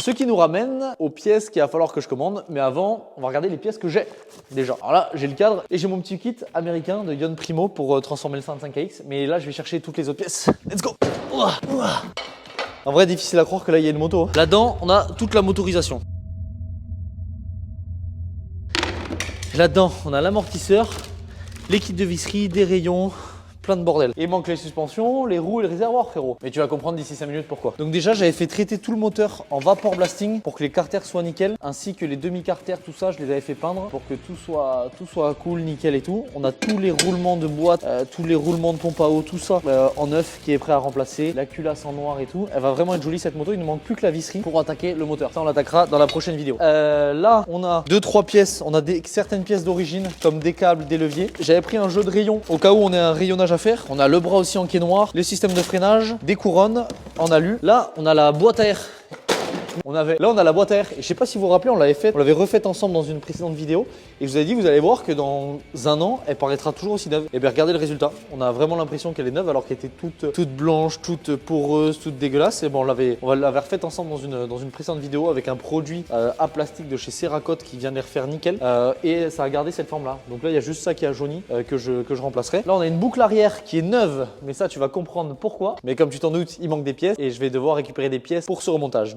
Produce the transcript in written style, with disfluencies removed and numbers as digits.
Ce qui nous ramène aux pièces qu'il va falloir que je commande. Mais avant, on va regarder les pièces que j'ai déjà. Alors là, j'ai le cadre et j'ai mon petit kit américain de Yon Primo pour transformer le 55AX. Mais là, je vais chercher toutes les autres pièces. Let's go. En vrai, difficile à croire que là, il y a une moto. Là-dedans, on a toute la motorisation. Là-dedans, on a l'amortisseur, les kits de visserie, des rayons, plein de bordel. Et il manque les suspensions, les roues et le réservoir, frérot. Mais tu vas comprendre d'ici 5 minutes pourquoi. Donc déjà, j'avais fait traiter tout le moteur en vapor blasting pour que les carters soient nickel, ainsi que les demi-carters, tout ça, je les avais fait peindre pour que tout soit cool, nickel et tout. On a tous les roulements de boîte, tous les roulements de pompe à eau, tout ça en neuf qui est prêt à remplacer. La culasse en noir et tout. Elle va vraiment être jolie cette moto. Il ne manque plus que la visserie pour attaquer le moteur. Ça, on l'attaquera dans la prochaine vidéo. Là, on a 2-3 pièces. On a certaines pièces d'origine comme des câbles, des leviers. J'avais pris un jeu de rayons au cas où on ait un rayonnage à faire. On a le bras aussi en quai noir, les systèmes de freinage, des couronnes en alu. Là, on a la boîte à air. Là, on a la boîte à air. Et je sais pas si vous vous rappelez, on l'avait refaite ensemble dans une précédente vidéo. Et je vous avais dit, vous allez voir que dans un an, elle paraîtra toujours aussi neuve. Et bien, regardez le résultat. On a vraiment l'impression qu'elle est neuve alors qu'elle était toute blanche, toute poreuse, toute dégueulasse. Et bon, on l'avait refaite ensemble dans une précédente vidéo avec un produit à plastique de chez Cerakote qui vient de les refaire nickel. Et ça a gardé cette forme-là. Donc là, il y a juste ça qui a jauni que je remplacerai. Là, on a une boucle arrière qui est neuve. Mais ça, tu vas comprendre pourquoi. Mais comme tu t'en doutes, il manque des pièces et je vais devoir récupérer des pièces pour ce remontage.